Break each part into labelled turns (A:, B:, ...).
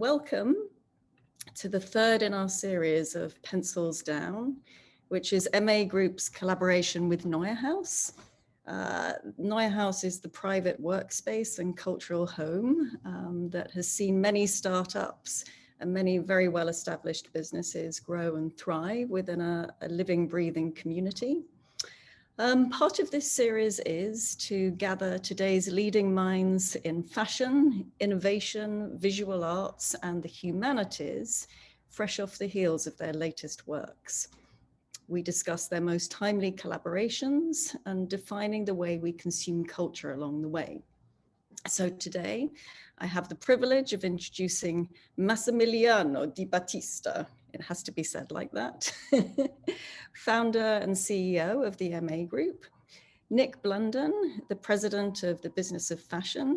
A: Welcome to the third in our series of Pencils Down, which is MA Group's collaboration with NeueHouse. NeueHouse is the private workspace and cultural home that has seen many startups and many very well-established businesses grow and thrive within a living, breathing community. Part of this series is to gather today's leading minds in fashion, innovation, visual arts, and the humanities, fresh off the heels of their latest works. We discuss their most timely collaborations and defining the way we consume culture along the way. So today, I have the privilege of introducing Massimiliano Di Battista. It has to be said like that. Founder and CEO of the MA Group, Nick Blunden, the president of the Business of Fashion,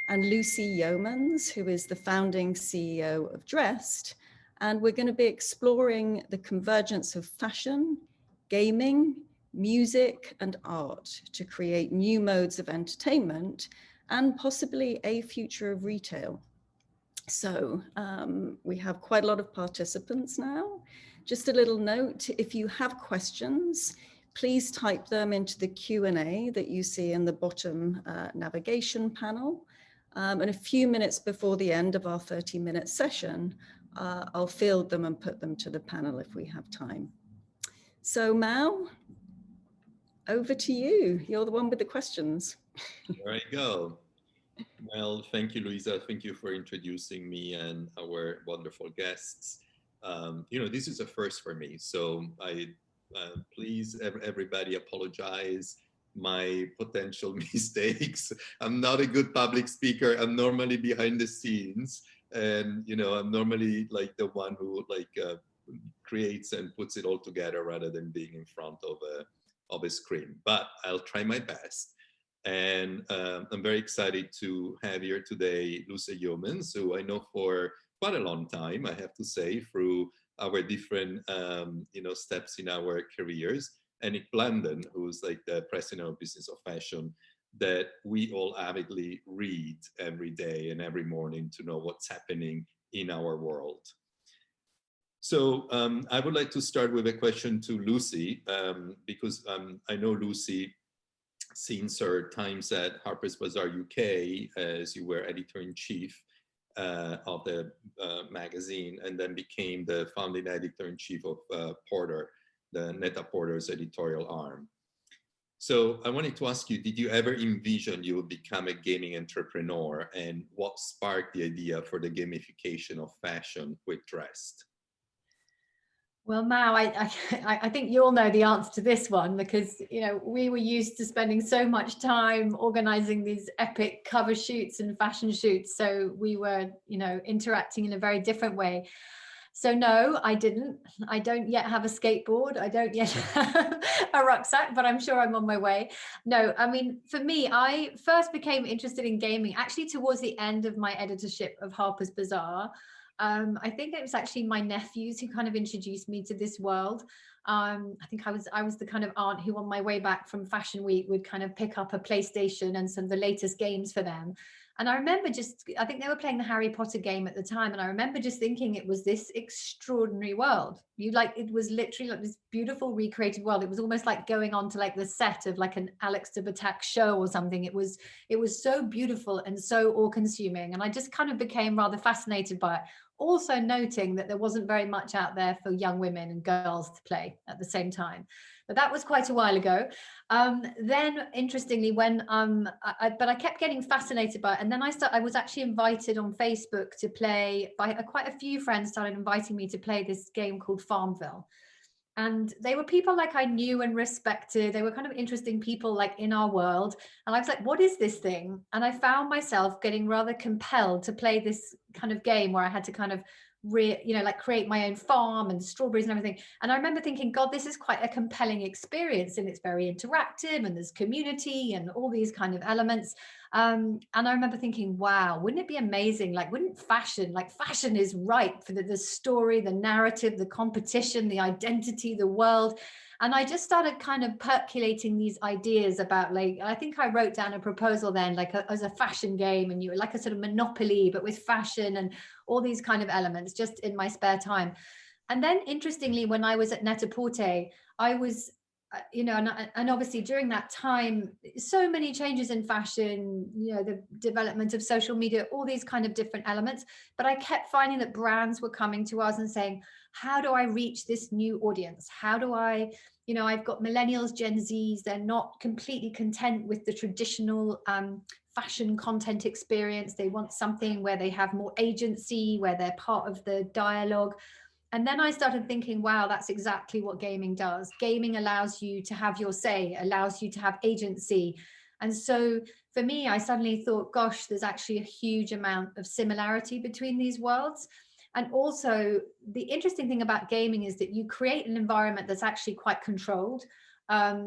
A: and Lucy Yeomans, who is the founding CEO of Drest. And we're going to be exploring the convergence of fashion, gaming, music, and art to create new modes of entertainment and possibly a future of retail. So we have quite a lot of participants now. Just a little note, if you have questions, please type them into the Q&A that you see in the bottom navigation panel. And a few minutes before the end of our 30-minute session, I'll field them and put them to the panel if we have time. So Mao, over to you. You're the one with the questions.
B: There you go. Well, thank you, Luisa. Thank you for introducing me and our wonderful guests. This is a first for me, so I please everybody apologize my potential mistakes. I'm not a good public speaker. I'm normally behind the scenes, and I'm normally like the one who creates and puts it all together rather than being in front of a screen. But I'll try my best. And I'm very excited to have here today Lucy Yeomans, who I know for quite a long time, I have to say, through our different steps in our careers, and Nick Blunden, who's like the president of Business of Fashion, that we all avidly read every day and every morning to know what's happening in our world. So I would like to start with a question to Lucy, because I know Lucy since her times at Harper's Bazaar UK, as you were editor-in-chief of the magazine, and then became the founding editor-in-chief of Porter, the Net-a-Porter's editorial arm. So I wanted to ask you, did you ever envision you would become a gaming entrepreneur, and what sparked the idea for the gamification of fashion with Drest?
C: Well, Mao, I think you all know the answer to this one, because we were used to spending so much time organizing these epic cover shoots and fashion shoots, so we were interacting in a very different way. So no, I didn't. I don't yet have a skateboard. I don't yet have a rucksack, but I'm sure I'm on my way. No, I mean, for me, I first became interested in gaming actually towards the end of my editorship of Harper's Bazaar. I think it was actually my nephews who kind of introduced me to this world. I think I was the kind of aunt who on my way back from Fashion Week would kind of pick up a PlayStation and some of the latest games for them. And I remember I think they were playing the Harry Potter game at the time. And I remember just thinking it was this extraordinary world. It was literally like this beautiful recreated world. It was almost like going on to like the set of like an Alex de Bataille show or something. It was so beautiful and so all-consuming. And I just kind of became rather fascinated by it. Also noting that there wasn't very much out there for young women and girls to play at the same time. But that was quite a while ago. Then interestingly, when I kept getting fascinated by it. And then I was actually invited on Facebook to play by quite a few friends started inviting me to play this game called Farmville. And they were people like I knew and respected. They were kind of interesting people like in our world. And I was like, what is this thing? And I found myself getting rather compelled to play this kind of game where I had to kind of create my own farm and strawberries and everything. And I remember thinking, God, this is quite a compelling experience, and it's very interactive, and there's community and all these kind of elements. And I remember thinking, wow, wouldn't it be amazing? Wouldn't fashion is ripe for the story, the narrative, the competition, the identity, the world. And I just started kind of percolating these ideas about, like, I think I wrote down a proposal then, like as a fashion game, and you were like a sort of Monopoly, but with fashion and all these kind of elements just in my spare time. And then interestingly, when I was at Net-a-Porter, I was, and obviously during that time, so many changes in fashion, the development of social media, all these kind of different elements. But I kept finding that brands were coming to us and saying, how do I reach this new audience? How do I, I've got millennials, Gen Zs, they're not completely content with the traditional fashion content experience. They want something where they have more agency, where they're part of the dialogue. And then I started thinking, wow, that's exactly what gaming does. Gaming allows you to have your say, allows you to have agency. And so for me, I suddenly thought, gosh, there's actually a huge amount of similarity between these worlds. And also the interesting thing about gaming is that you create an environment that's actually quite controlled.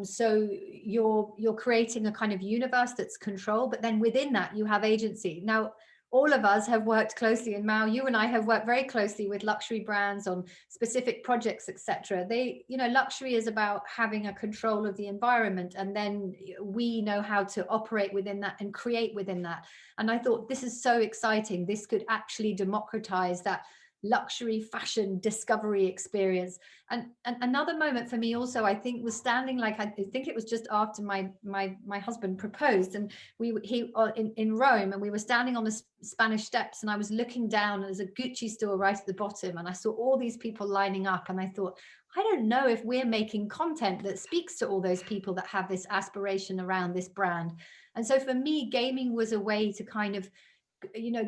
C: So you're creating a kind of universe that's controlled, but then within that you have agency. Now, all of us have worked closely, and Mao, you and I have worked very closely with luxury brands on specific projects, etc. Luxury is about having a control of the environment, and then we know how to operate within that and create within that. And I thought, this is so exciting. This could actually democratize that luxury fashion discovery experience. And another moment for me also, I think, was standing, like, I think it was just after my husband proposed, and in Rome, and we were standing on the Spanish steps, and I was looking down, and there's a Gucci store right at the bottom, and I saw all these people lining up, and I thought, I don't know if we're making content that speaks to all those people that have this aspiration around this brand. And so for me, gaming was a way to kind of,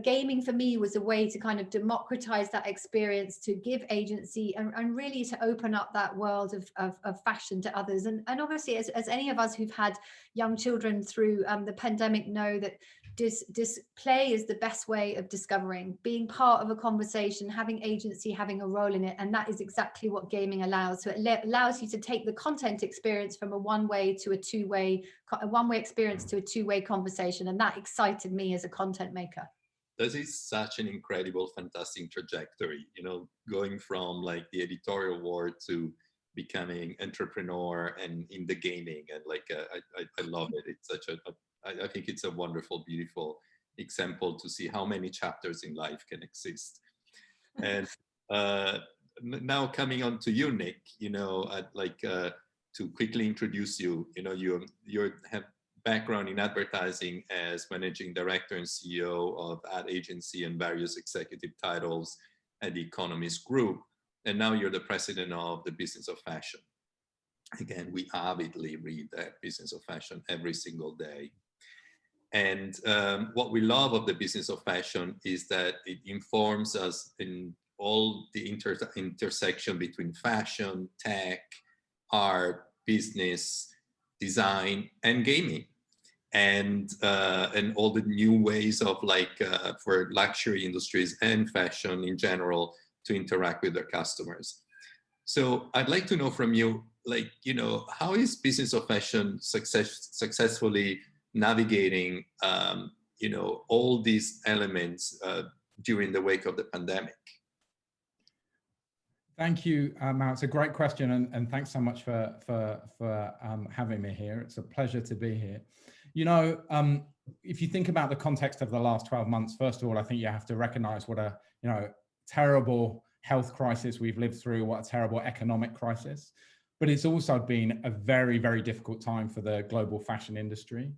C: gaming for me was a way to kind of democratize that experience, to give agency, and really to open up that world of fashion to others. And obviously, as any of us who've had young children through the pandemic know, that display is the best way of discovering, being part of a conversation, having agency, having a role in it. And that is exactly what gaming allows. So it allows you to take the content experience from a one-way experience to a two-way conversation. And that excited me as a content maker.
B: This is such an incredible, fantastic trajectory, going from like the editorial world to becoming entrepreneur and in the gaming. And like, I love it. It's such I think it's a wonderful, beautiful example to see how many chapters in life can exist. And now coming on to you, Nick, I'd like to quickly introduce you. You have background in advertising as managing director and CEO of ad agency and various executive titles at the Economist Group. And now you're the president of the Business of Fashion. Again, we avidly read that Business of Fashion every single day. And what we love of the Business of Fashion is that it informs us in all the intersection between fashion, tech, art, business, design, and gaming. And all the new ways of for luxury industries and fashion in general to interact with their customers. So I'd like to know from you, how is Business of Fashion successfully navigating, all these elements during the wake of the pandemic?
D: Thank you, Mao. It's a great question, and thanks so much for having me here. It's a pleasure to be here. If you think about the context of the last 12 months, first of all, I think you have to recognize what a terrible health crisis we've lived through, what a terrible economic crisis. But it's also been a very, very difficult time for the global fashion industry.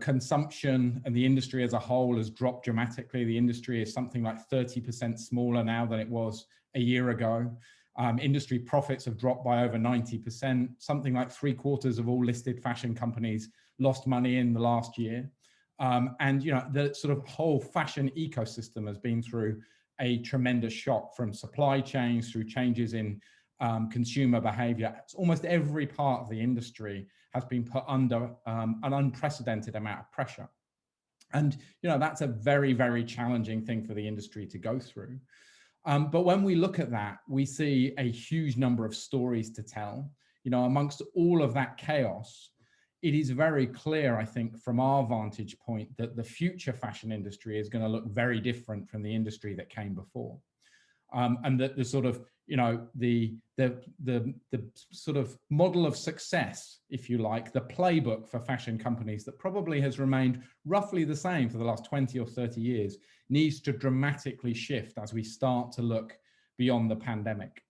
D: Consumption and the industry as a whole has dropped dramatically. The industry is something like 30% smaller now than it was a year ago. Industry profits have dropped by over 90%. Something like 3/4 of all listed fashion companies lost money in the last year. And the sort of whole fashion ecosystem has been through a tremendous shock, from supply chains through changes in consumer behavior. It's almost every part of the industry has been put under an unprecedented amount of pressure. And that's a very, very challenging thing for the industry to go through. But when we look at that, we see a huge number of stories to tell. Amongst all of that chaos, it is very clear, I think, from our vantage point, that the future fashion industry is going to look very different from the industry that came before. and that the sort of, you know, the sort of model of success, if you like, the playbook for fashion companies that probably has remained roughly the same for the last 20 or 30 years, needs to dramatically shift as we start to look beyond the pandemic.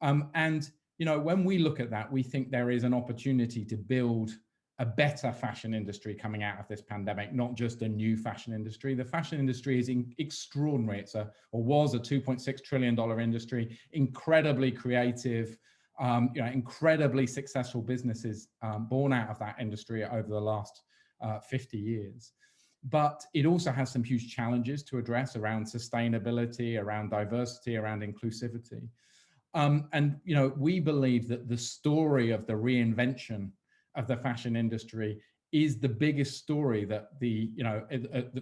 D: And, you know, when we look at that, we think there is an opportunity to build a better fashion industry coming out of this pandemic, not just a new fashion industry. The fashion industry is extraordinary. It's was a $2.6 trillion industry, incredibly creative, you know, incredibly successful businesses born out of that industry over the last 50 years. But it also has some huge challenges to address around sustainability, around diversity, around inclusivity. And, you know, we believe that the story of the reinvention of the fashion industry is the biggest story that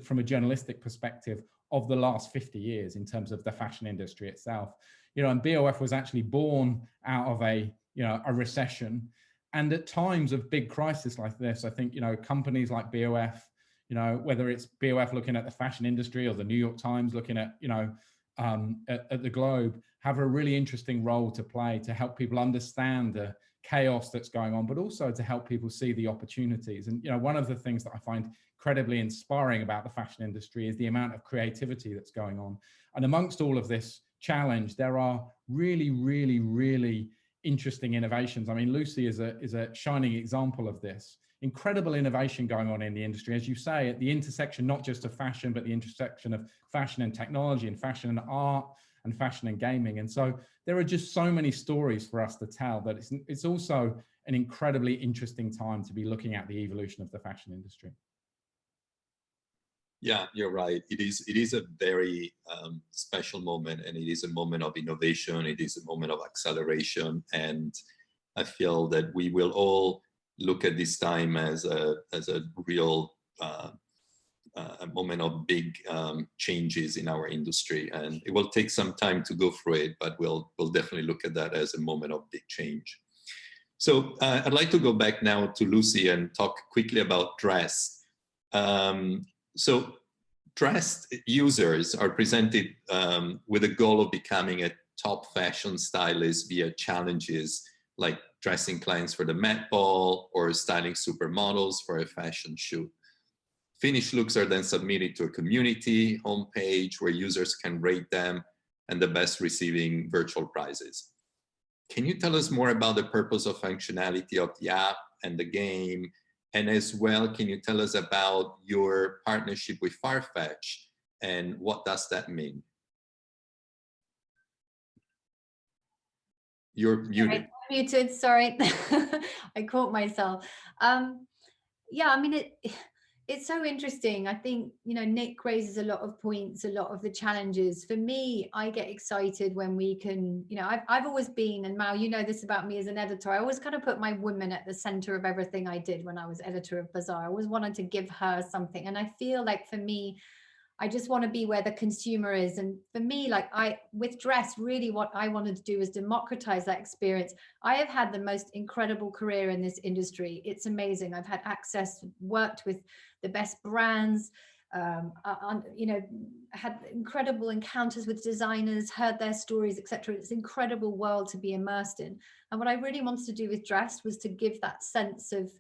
D: from a journalistic perspective of the last 50 years in terms of the fashion industry itself. You know, and BOF was actually born out of a recession. And at times of big crisis like this, I think, you know, companies like BOF, you know, whether it's BOF looking at the fashion industry or the New York Times looking at, you know, at the globe, have a really interesting role to play to help people understand the chaos that's going on, but also to help people see the opportunities. And, you know, one of the things that I find incredibly inspiring about the fashion industry is the amount of creativity that's going on. And amongst all of this challenge, there are really, really, really interesting innovations. I mean, Lucy is a shining example of this. Incredible innovation going on in the industry, as you say, at the intersection, not just of fashion, but the intersection of fashion and technology and fashion and art and fashion and gaming. And so there are just so many stories for us to tell that it's also an incredibly interesting time to be looking at the evolution of the fashion industry.
B: Yeah, you're right. It is a very special moment, and it is a moment of innovation. It is a moment of acceleration. And I feel that we will all look at this time as a real a moment of big changes in our industry, and it will take some time to go through it, but we'll definitely look at that as a moment of big change. So I'd like to go back now to Lucy and talk quickly about Drest. So Drest users are presented with a goal of becoming a top fashion stylist via challenges like dressing clients for the Met Ball or styling supermodels for a fashion shoot. Finished looks are then submitted to a community homepage where users can rate them, and the best receiving virtual prizes. Can you tell us more about the purpose of functionality of the app and the game? And as well, can you tell us about your partnership with Farfetch and what does that mean? You're muted.
C: Muted, sorry. I caught myself. Yeah, I mean, it's so interesting. I think, you know, Nick raises a lot of points, a lot of the challenges. For me, I get excited when we can, you know, I've always been, and Mao, you know this about me as an editor, I always kind of put my women at the center of everything I did when I was editor of Bazaar. I always wanted to give her something. And I feel like for me, I just want to be where the consumer is. And for me, like with Drest, really what I wanted to do is democratize that experience. I have had the most incredible career in this industry. It's amazing. I've had access, worked with the best brands, you know, had incredible encounters with designers, heard their stories, etc. It's an incredible world to be immersed in. And what I really wanted to do with Drest was to give that sense of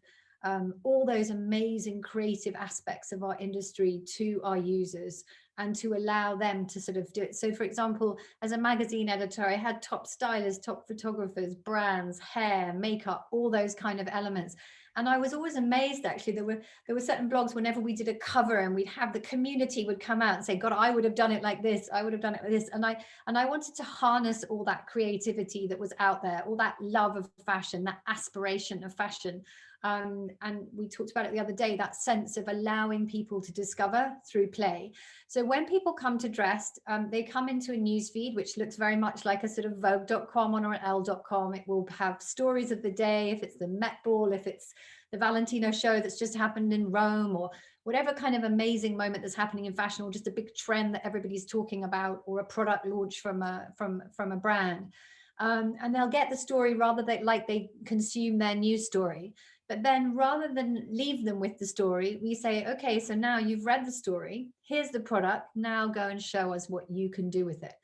C: all those amazing creative aspects of our industry to our users and to allow them to sort of do it. So for example, as a magazine editor, I had top stylists, top photographers, brands, hair, makeup, all those kind of elements. And I was always amazed, actually. There were certain blogs whenever we did a cover and we'd have the community would come out and say, God, I would have done it like this. I would have done it like this. And I wanted to harness all that creativity that was out there, all that love of fashion, that aspiration of fashion. And we talked about it the other day, that sense of allowing people to discover through play. So when people come to Drest, they come into a newsfeed, which looks very much like a sort of Vogue.com or an Elle.com. It will have stories of the day, if it's the Met Ball, if it's the Valentino show that's just happened in Rome, or whatever kind of amazing moment that's happening in fashion, or just a big trend that everybody's talking about, or a product launch from a brand. And they'll get the story rather than like they consume their news story. But then rather than leave them with the story, we say, okay, so now you've read the story, here's the product, now go and show us what you can do with it.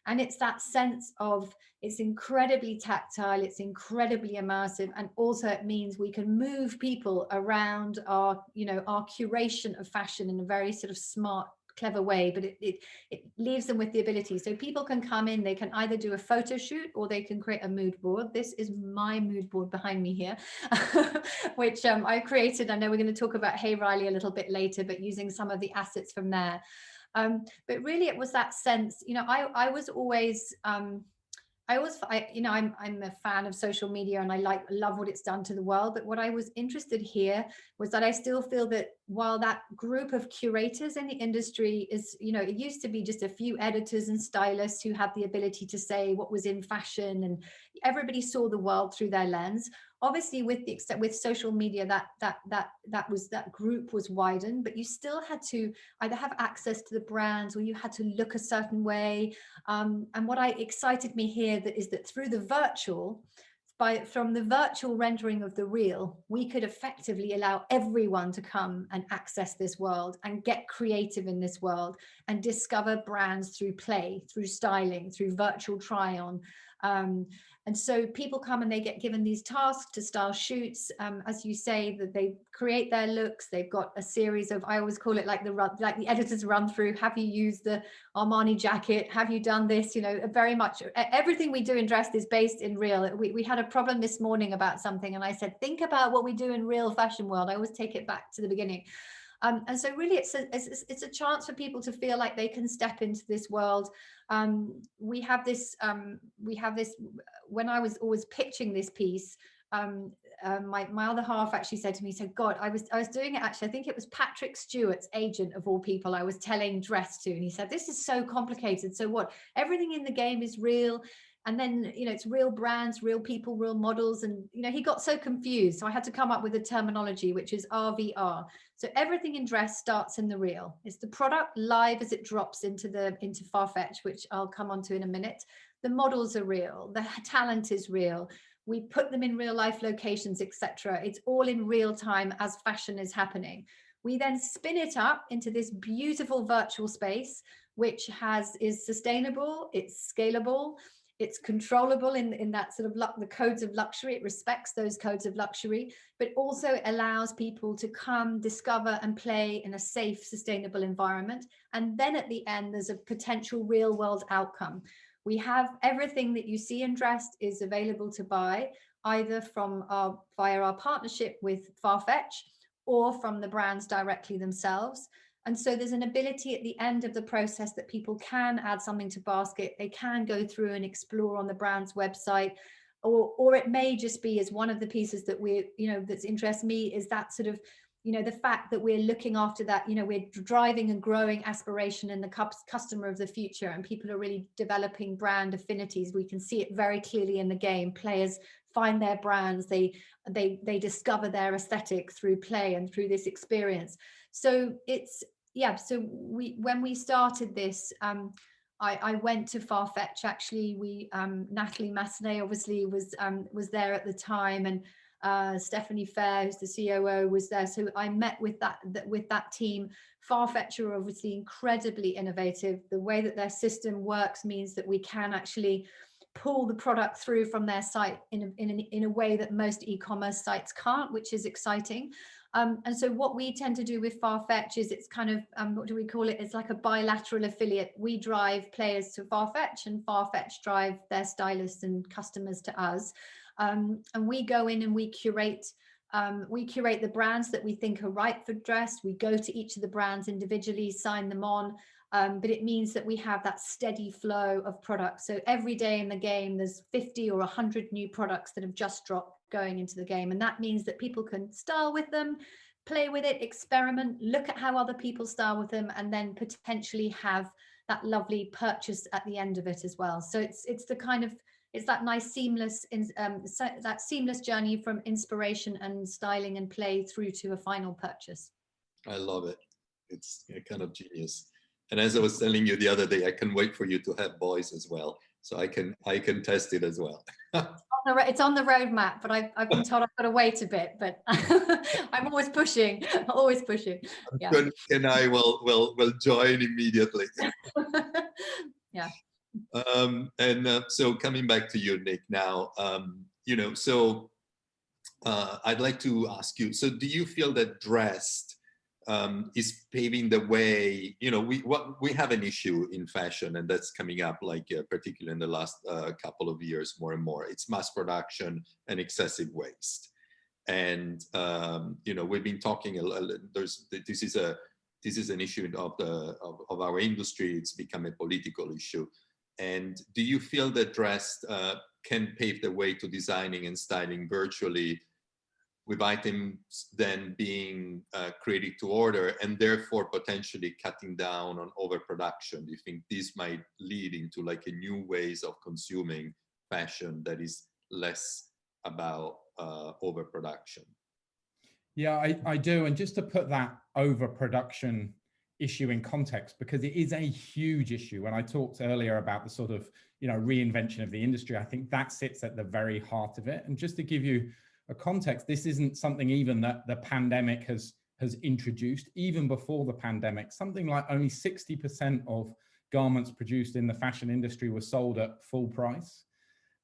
C: And it's that sense of, it's incredibly tactile, it's incredibly immersive, and also it means we can move people around our, you know, our curation of fashion in a very sort of smart, clever way, but it leaves them with the ability. So people can come in, they can either do a photo shoot or they can create a mood board. This is my mood board behind me here, which I created. I know we're going to talk about Hey Riley a little bit later, but using some of the assets from there. But really it was that sense, you know, I was always, you know, I'm a fan of social media and I love what it's done to the world. But what I was interested here was that I still feel that while that group of curators in the industry is, you know, it used to be just a few editors and stylists who had the ability to say what was in fashion, and everybody saw the world through their lens. Obviously, with social media, that group was widened, but you still had to either have access to the brands or you had to look a certain way. And what excited me here is that through the virtual, from the virtual rendering of the real, we could effectively allow everyone to come and access this world and get creative in this world and discover brands through play, through styling, through virtual try on. And so people come and they get given these tasks to style shoots, as you say, that they create their looks. They've got a series of, I always call it like the editor's run through. Have you used the Armani jacket? Have you done this? You know, very much everything we do in Drest is based in real. We had a problem this morning about something, and I said, think about what we do in real fashion world. I always take it back to the beginning. And so really it's a chance for people to feel like they can step into this world. We have this, when I was always pitching this piece, my other half actually said to me, so God, I was doing it actually, I think it was Patrick Stewart's agent of all people I was telling Drest to, and he said, this is so complicated. So what, everything in the game is real. And then, you know, it's real brands, real people, real models. And, you know, he got so confused. So I had to come up with a terminology, which is RVR. So everything in Drest starts in the real. It's the product live as it drops into Farfetch, which I'll come on to in a minute. The models are real. The talent is real. We put them in real life locations, etc. It's all in real time as fashion is happening. We then spin it up into this beautiful virtual space, which is sustainable, it's scalable, it's controllable in that sort of the codes of luxury. It respects those codes of luxury, but also allows people to come, discover and play in a safe, sustainable environment. And then at the end, there's a potential real world outcome. We have everything that you see in Drest is available to buy either via our partnership with Farfetch or from the brands directly themselves. And so there's an ability at the end of the process that people can add something to basket. They can go through and explore on the brand's website, or it may just be as one of the pieces that that's interests me is that sort of, you know, the fact that we're looking after that, you know, we're driving and growing aspiration in the customer of the future, and people are really developing brand affinities. We can see it very clearly in the game. Players find their brands, they discover their aesthetic through play and through this experience. So so when we started this, I went to Farfetch actually. Natalie Massenet obviously was there at the time, and Stephanie Fair, who's the COO, was there. So I met with that team. Farfetch are obviously incredibly innovative. The way that their system works means that we can actually pull the product through from their site in a way that most e-commerce sites can't, which is exciting. And so what we tend to do with Farfetch is it's kind of, what do we call it? It's like a bilateral affiliate. We drive players to Farfetch and Farfetch drive their stylists and customers to us. And we go in and we curate the brands that we think are right for Drest. We go to each of the brands individually, sign them on. But it means that we have that steady flow of products. So every day in the game, there's 50 or 100 new products that have just dropped going into the game. And that means that people can style with them, play with it, experiment, look at how other people style with them, and then potentially have that lovely purchase at the end of it as well. So it's that nice seamless journey from inspiration and styling and play through to a final purchase. I
B: love it. It's kind of genius. And as I was telling you the other day, I can wait for you to have boys as well, so I can test it as well.
C: It's on the roadmap, but I've been told I've got to wait a bit. But I'm always pushing, Yeah.
B: And I will join immediately.
C: Yeah.
B: So coming back to you, Nick, now, so I'd like to ask you, so do you feel that Drest is paving the way? We have an issue in fashion, and that's coming up, like particularly in the last couple of years, more and more. It's mass production and excessive waste. And we've been talking. This is an issue of our industry. It's become a political issue. And do you feel that Drest can pave the way to designing and styling virtually, with items then being created to order, and therefore potentially cutting down on overproduction? Do you think this might lead into like a new ways of consuming fashion that is less about overproduction?
D: Yeah, I do. And just to put that overproduction issue in context, because it is a huge issue. And I talked earlier about the sort of, reinvention of the industry. I think that sits at the very heart of it. And just to give you a context, this isn't something even that the pandemic has introduced. Even before the pandemic, something like only 60% of garments produced in the fashion industry were sold at full price.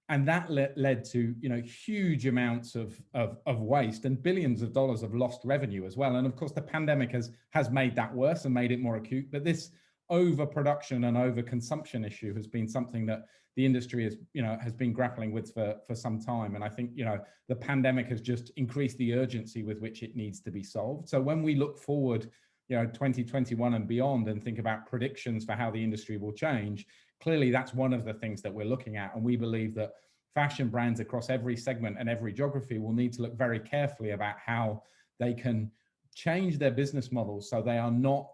D: And that led to, huge amounts of waste and billions of dollars of lost revenue as well. And of course, the pandemic has made that worse and made it more acute. But this overproduction and overconsumption issue has been something that the industry has been grappling with for some time. And I think, the pandemic has just increased the urgency with which it needs to be solved. So when we look forward, 2021 and beyond, and think about predictions for how the industry will change, clearly that's one of the things that we're looking at. And we believe that fashion brands across every segment and every geography will need to look very carefully about how they can change their business models so they are not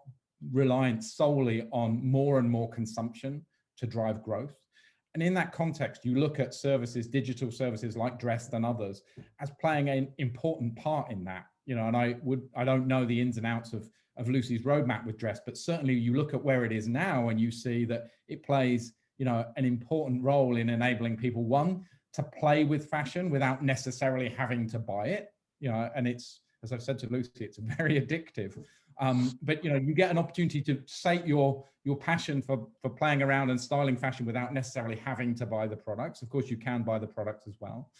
D: reliant solely on more and more consumption to drive growth. And in that context, you look at services, digital services like Drest and others, as playing an important part in that. And I don't know the ins and outs of Lucy's roadmap with Drest, but certainly you look at where it is now and you see that it plays, an important role in enabling people, one, to play with fashion without necessarily having to buy it, and it's, as I've said to Lucy, it's very addictive. But you get an opportunity to sate your passion for playing around and styling fashion without necessarily having to buy the products. Of course, you can buy the products as well,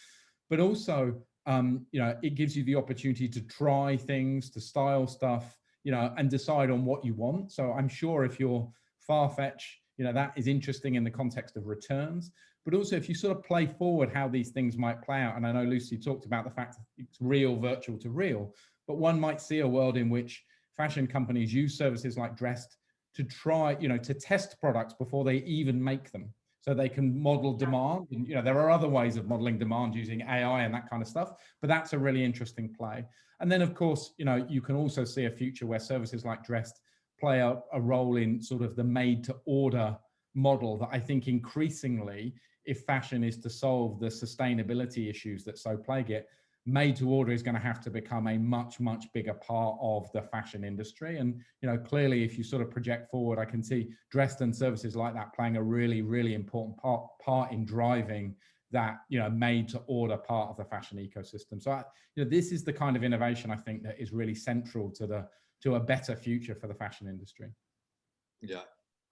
D: but also, it gives you the opportunity to try things, to style stuff, and decide on what you want. So I'm sure if you're Farfetch, that is interesting in the context of returns, but also if you sort of play forward how these things might play out. And I know Lucy talked about the fact that it's real, virtual to real, but one might see a world in which fashion companies use services like Drest to try, to test products before they even make them. So they can model demand. And, there are other ways of modeling demand using AI and that kind of stuff, but that's a really interesting play. And then of course, you can also see a future where services like Drest play a role in sort of the made to order model that I think increasingly, if fashion is to solve the sustainability issues that so plague it, made to order is going to have to become a much, much bigger part of the fashion industry. And, clearly, if you sort of project forward, I can see Drest and services like that playing a really, really important part in driving that, made to order part of the fashion ecosystem. So, this is the kind of innovation I think that is really central to a better future for the fashion industry.
B: Yeah.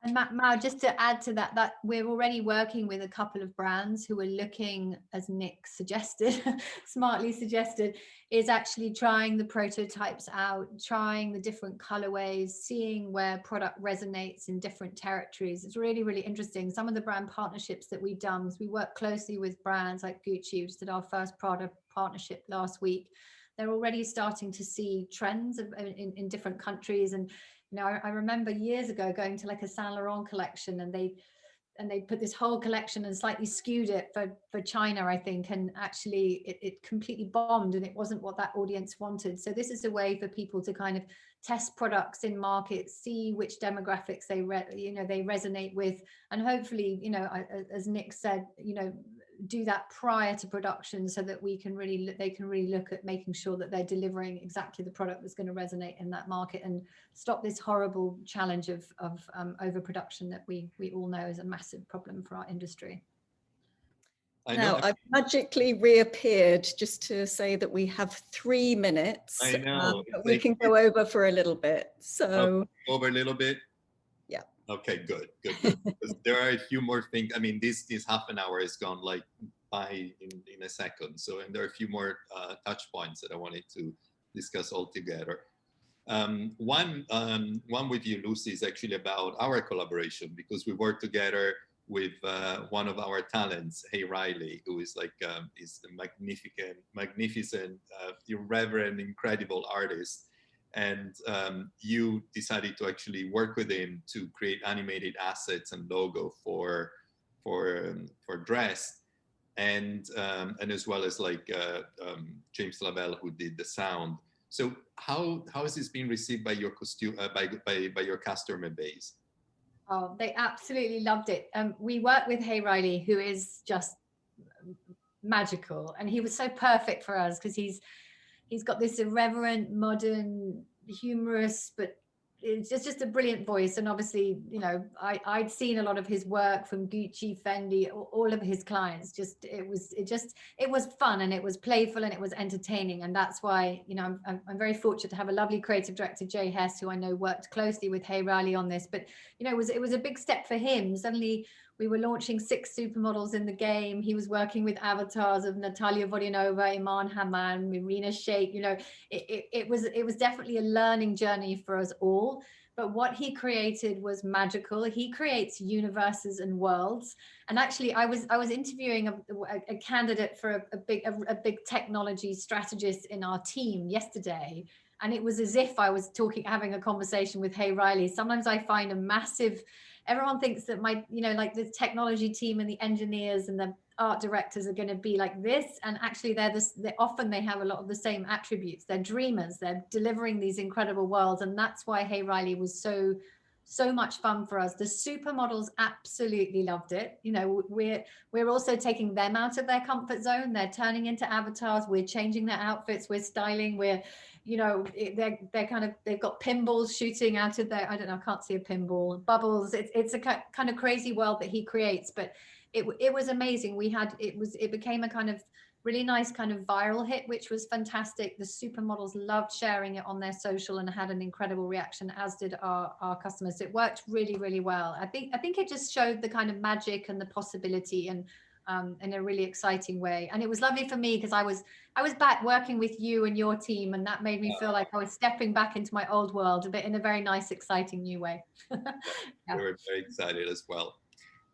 C: And Mao, just to add to that we're already working with a couple of brands who are looking, as Nick suggested, smartly suggested, is actually trying the prototypes out, trying the different colorways, seeing where product resonates in different territories. It's really, really interesting. Some of the brand partnerships that we've done, we work closely with brands like Gucci, we just did our first product partnership last week. They're already starting to see trends in different countries. And I remember years ago going to like a Saint Laurent collection, and they put this whole collection and slightly skewed it for China, I think, and actually it completely bombed, and it wasn't what that audience wanted. So this is a way for people to kind of test products in markets, see which demographics they resonate with, and hopefully, as Nick said, do that prior to production so that they can really look at making sure that they're delivering exactly the product that's going to resonate in that market and stop this horrible challenge of overproduction that we all know is a massive problem for our industry.
A: Now, I've magically reappeared just to say that we have 3 minutes.
B: I know.
A: But we can go over for a little bit. So
B: over a little bit.
A: Yeah.
B: Okay, good. Because there are a few more things. I mean, this half an hour is gone like by in a second. So, and there are a few more touch points that I wanted to discuss all together. One with you, Lucy, is actually about our collaboration, because we work together with one of our talents, Hey Riley, who is like is a magnificent, irreverent, incredible artist. And you decided to actually work with him to create animated assets and logo for Drest, and as well as like James Lavelle, who did the sound. So how has this been received by your by your customer base?
C: Oh, they absolutely loved it. We worked with Hey Riley, who is just magical, and he was so perfect for us because he's got this irreverent, modern, humorous, but it's just a brilliant voice. And obviously, you know, I'd seen a lot of his work from Gucci, Fendi, all of his clients. It was fun, and it was playful, and it was entertaining. And that's why, you know, I'm very fortunate to have a lovely creative director, Jay Hess, who I know worked closely with Hey Riley on this. But, you know, it was a big step for him. Suddenly we were launching 6 supermodels in the game. He was working with avatars of Natalia Vodinova, Iman Haman, Marina Sheikh. You know, it was definitely a learning journey for us all. But what he created was magical. He creates universes and worlds. And actually, I was interviewing a candidate for a big technology strategist in our team yesterday. And it was as if I was having a conversation with Hey Riley. Sometimes I find everyone thinks that like the technology team and the engineers and the art directors are going to be like this, and actually often they have a lot of the same attributes. They're dreamers, they're delivering these incredible worlds, and that's why Hey Riley was so much fun for us. The supermodels absolutely loved it. You know, we're also taking them out of their comfort zone. They're turning into avatars. We're changing their outfits. We're styling. You know, they've got pinballs shooting out of their, I don't know, I can't see a pinball, bubbles. It's a kind of crazy world that he creates, but it was amazing. It became a kind of really nice kind of viral hit, which was fantastic. The supermodels loved sharing it on their social and had an incredible reaction, as did our customers. It worked really, really well. I think it just showed the kind of magic and the possibility, and in a really exciting way. And it was lovely for me because I was back working with you and your team, and that made me feel like I was stepping back into my old world, but in a very nice, exciting new way.
B: Yeah. We were very excited as well.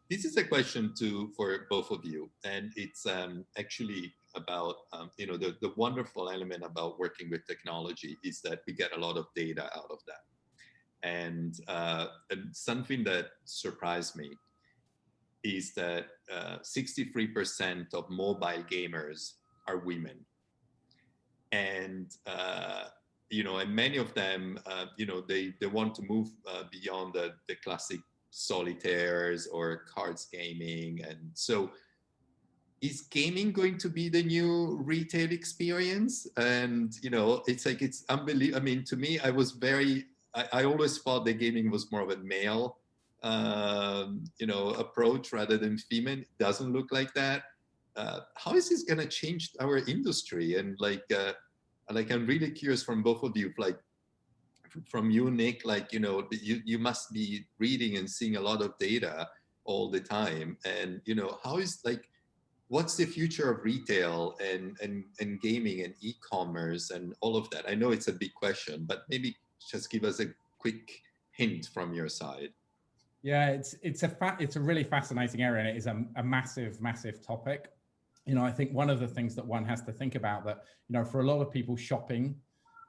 B: This is a question for both of you, and it's actually about you know, the wonderful element about working with technology is that we get a lot of data out of that, and something that surprised me is that 63% of mobile gamers are women, and you know, and many of them you know, they want to move beyond the classic solitaires or cards gaming. And so is gaming going to be the new retail experience? And you know, it's like, it's unbelievable. I mean, to me, I always thought that gaming was more of a male you know, approach rather than female. It doesn't look like that. How is this going to change our industry? And like I'm really curious from both of you, like from you, Nick, like, you know, you must be reading and seeing a lot of data all the time. And, you know, how is, like, what's the future of retail and gaming and e-commerce and all of that? I know it's a big question, but maybe just give us a quick hint from your side.
D: Yeah, it's a really fascinating area, and it is a massive topic. You know, I think one of the things that one has to think about, that, you know, for a lot of people, shopping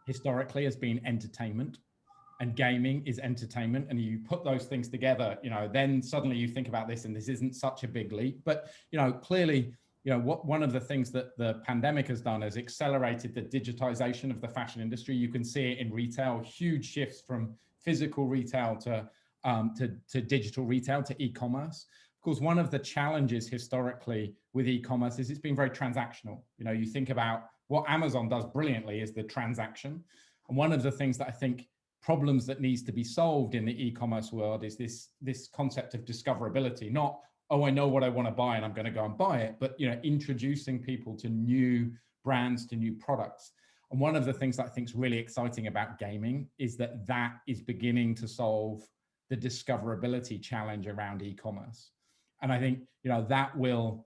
D: historically has been entertainment, and gaming is entertainment, and you put those things together, you know, then suddenly you think about this and this isn't such a big leap. But, you know, clearly, you know, one of the things that the pandemic has done is accelerated the digitization of the fashion industry. You can see it in retail, huge shifts from physical retail to digital retail, to e-commerce. Of course, one of the challenges historically with e-commerce is it's been very transactional. You know, you think about what Amazon does brilliantly is the transaction. And one of the things that I think problems that needs to be solved in the e-commerce world is this concept of discoverability. Not, oh, I know what I want to buy and I'm going to go and buy it, but, you know, introducing people to new brands, to new products. And one of the things that I think is really exciting about gaming is that is beginning to solve the discoverability challenge around e-commerce. And I think, that will,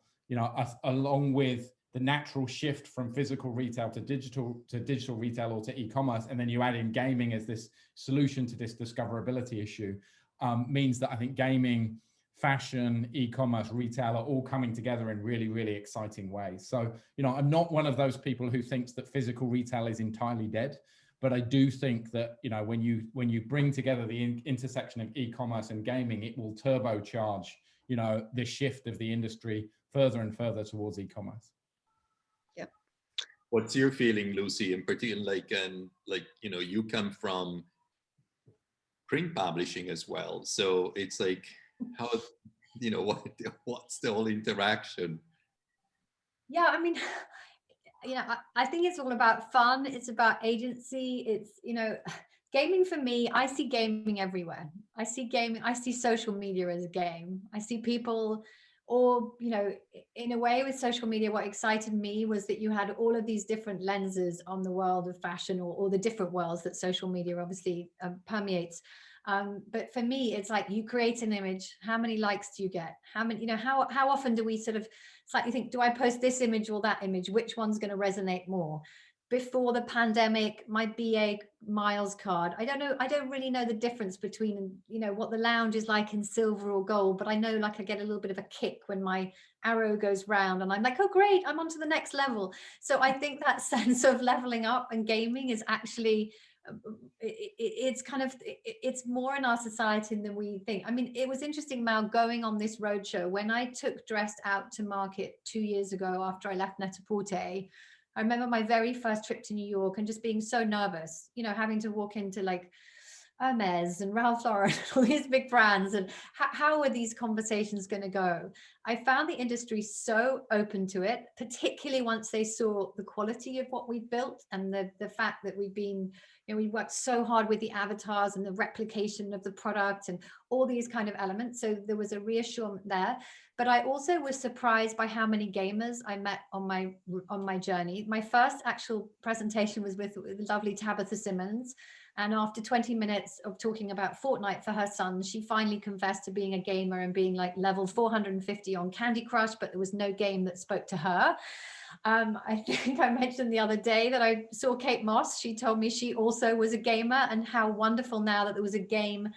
D: along with the natural shift from physical retail to digital retail or to e-commerce, and then you add in gaming as this solution to this discoverability issue, means that I think gaming, fashion, e-commerce, retail are all coming together in really, really exciting ways. So, I'm not one of those people who thinks that physical retail is entirely dead, but I do think that, when you bring together the intersection of e-commerce and gaming, it will turbocharge, the shift of the industry further and further towards e-commerce.
A: Yep.
B: What's your feeling, Lucy, in particular, you come from print publishing as well. So it's like, how, what's the whole interaction?
C: Yeah, I mean, I think it's all about fun. It's about agency. It's, gaming for me, I see gaming everywhere. I see social media as a game. I see people, or, in a way with social media, what excited me was that you had all of these different lenses on the world of fashion, or the different worlds that social media obviously permeates. But for me, it's like you create an image. How many likes do you get? How many, how often do we sort of, it's like you think, do I post this image or that image? Which one's going to resonate more? Before the pandemic, my BA Miles card, I don't really know the difference between, what the lounge is like in silver or gold, but I know like I get a little bit of a kick when my arrow goes round and I'm like, oh great, I'm on to the next level. So I think that sense of leveling up and gaming is actually, it's more in our society than we think. I mean, it was interesting, Mal, going on this roadshow. When I took Drest out to market 2 years ago after I left Net-a-Porter, I remember my very first trip to New York and just being so nervous, having to walk into like Hermes and Ralph Lauren, all these big brands, and how are these conversations going to go? I found the industry so open to it, particularly once they saw the quality of what we'd built and the fact that we've been, we worked so hard with the avatars and the replication of the product and all these kind of elements. So there was a reassurance there. But I also was surprised by how many gamers I met on my journey. My first actual presentation was with the lovely Tabitha Simmons. And after 20 minutes of talking about Fortnite for her son, she finally confessed to being a gamer and being like level 450 on Candy Crush, but there was no game that spoke to her. I think I mentioned the other day that I saw Kate Moss. She told me she also was a gamer, and how wonderful now that there was a game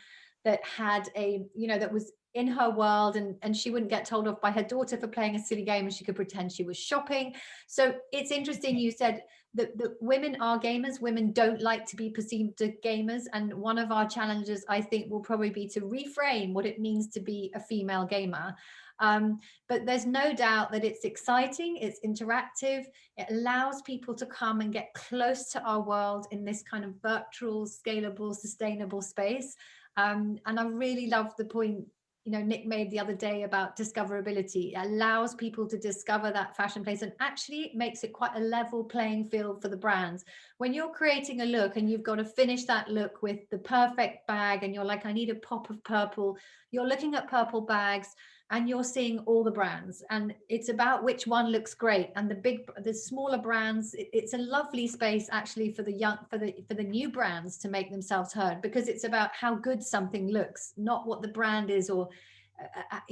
C: that had that was in her world, and she wouldn't get told off by her daughter for playing a silly game, and she could pretend she was shopping. So it's interesting, you said that women are gamers. Women don't like to be perceived as gamers, and one of our challenges, I think, will probably be to reframe what it means to be a female gamer. But there's no doubt that it's exciting, it's interactive, it allows people to come and get close to our world in this kind of virtual, scalable, sustainable space. And I really love the point Nick made the other day about discoverability. It allows people to discover that fashion place, and actually it makes it quite a level playing field for the brands. When you're creating a look and you've got to finish that look with the perfect bag, and you're like, I need a pop of purple, you're looking at purple bags and you're seeing all the brands, and it's about which one looks great. And the smaller brands, it's a lovely space actually for the new brands to make themselves heard, because it's about how good something looks, not what the brand is, or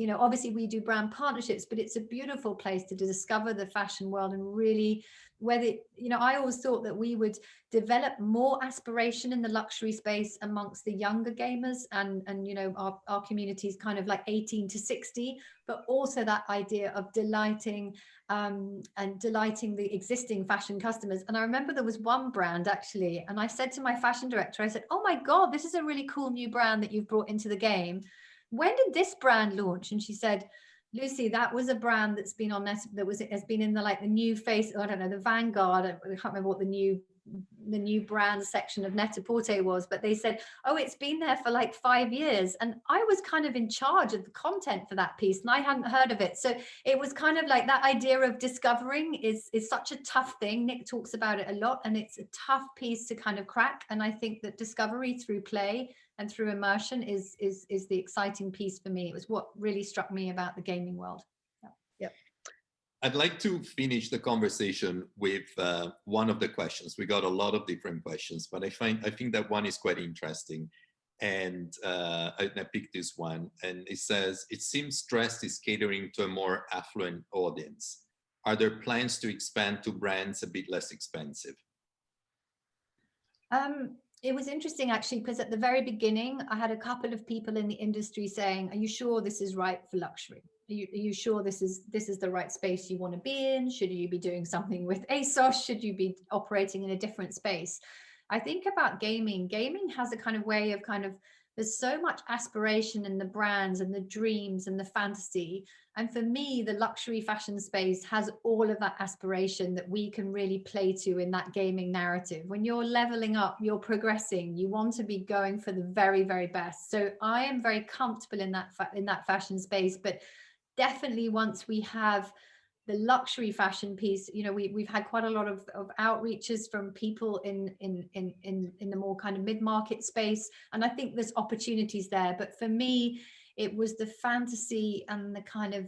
C: obviously we do brand partnerships, but it's a beautiful place to discover the fashion world. And really, whether I always thought that we would develop more aspiration in the luxury space amongst the younger gamers, and our communities kind of like 18 to 60, but also that idea of delighting the existing fashion customers. And I remember there was one brand actually, and I said to my fashion director, I said, oh my God, this is a really cool new brand that you've brought into the game. When did this brand launch? And she said, Lucy, that was a brand that's been on this, has been in the new face, I don't know, the Vanguard. I can't remember what the new brand section of Net-a-Porter was, but they said, oh, it's been there for like 5 years. And I was kind of in charge of the content for that piece, and I hadn't heard of it. So it was kind of like that idea of discovering is such a tough thing. Nick talks about it a lot, and it's a tough piece to kind of crack. And I think that discovery through play and through immersion is the exciting piece for me. It was what really struck me about the gaming world.
A: Yep.
B: I'd like to finish the conversation with one of the questions. We got a lot of different questions, but I think that one is quite interesting. And I picked this one, and it says, it seems Drest is catering to a more affluent audience. Are there plans to expand to brands a bit less expensive?
C: It was interesting actually, because at the very beginning, I had a couple of people in the industry saying, are you sure this is right for luxury? Are you sure this is the right space you want to be in? Should you be doing something with ASOS? Should you be operating in a different space? I think about gaming. Gaming has a kind of way of there's so much aspiration in the brands and the dreams and the fantasy. And for me, the luxury fashion space has all of that aspiration that we can really play to in that gaming narrative. When you're leveling up, you're progressing, you want to be going for the very, very best. So I am very comfortable in that fashion space, but definitely once we have the luxury fashion piece, you know, we've had quite a lot of outreaches from people in the more kind of mid-market space, and I think there's opportunities there. But for me, it was the fantasy and the kind of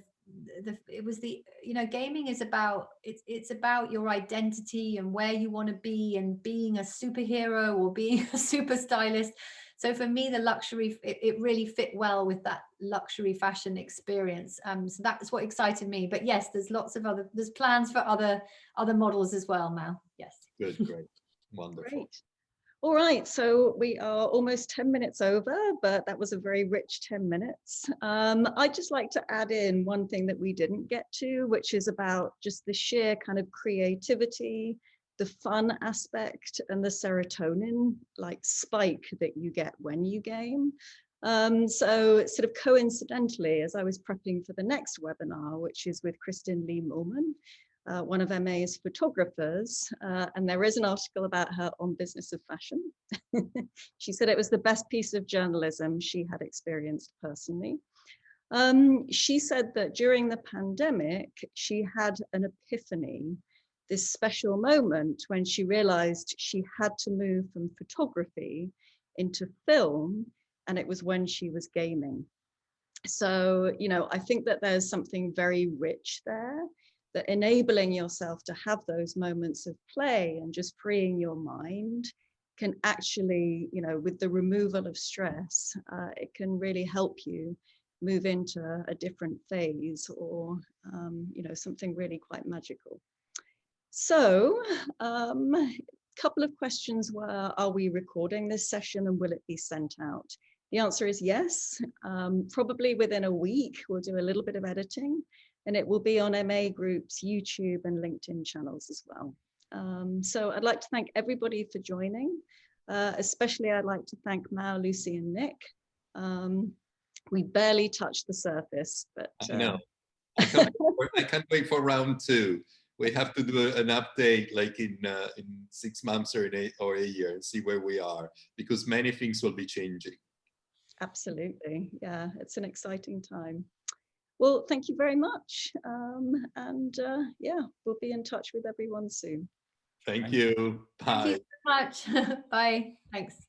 C: you know, gaming is about, it's about your identity and where you want to be and being a superhero or being a super stylist. So for me, the luxury, it really fit well with that luxury fashion experience. So that's what excited me. But yes, there's lots of there's plans for other models as well, Mal. Yes.
B: Good, great, wonderful.
A: Great. All right, so we are almost 10 minutes over, but that was a very rich 10 minutes. I'd just like to add in one thing that we didn't get to, which is about just the sheer kind of creativity, the fun aspect, and the serotonin like spike that you get when you game. So sort of coincidentally, as I was prepping for the next webinar, which is with Kristin Lee Mullman, one of MA's photographers, and there is an article about her on Business of Fashion. She said it was the best piece of journalism she had experienced personally. She said that during the pandemic, she had an epiphany, this special moment when she realized she had to move from photography into film, and it was when she was gaming. So, you know, I think that there's something very rich there, that enabling yourself to have those moments of play and just freeing your mind can actually, you know, with the removal of stress, it can really help you move into a different phase or, you know, something really quite magical. So a couple of questions were, are we recording this session and will it be sent out? The answer is yes. Probably within a week, we'll do a little bit of editing, and it will be on MA Group's YouTube and LinkedIn channels as well. So I'd like to thank everybody for joining. Especially I'd like to thank Mao, Lucy, and Nick. We barely touched the surface, but
B: I know. I can't wait for round 2. We have to do an update like in 6 months or a year and see where we are, because many things will be changing.
A: Absolutely. Yeah, it's an exciting time. Well, thank you very much. Yeah, we'll be in touch with everyone soon.
B: Thank you. Bye.
C: Thank you so much. Bye. Thanks.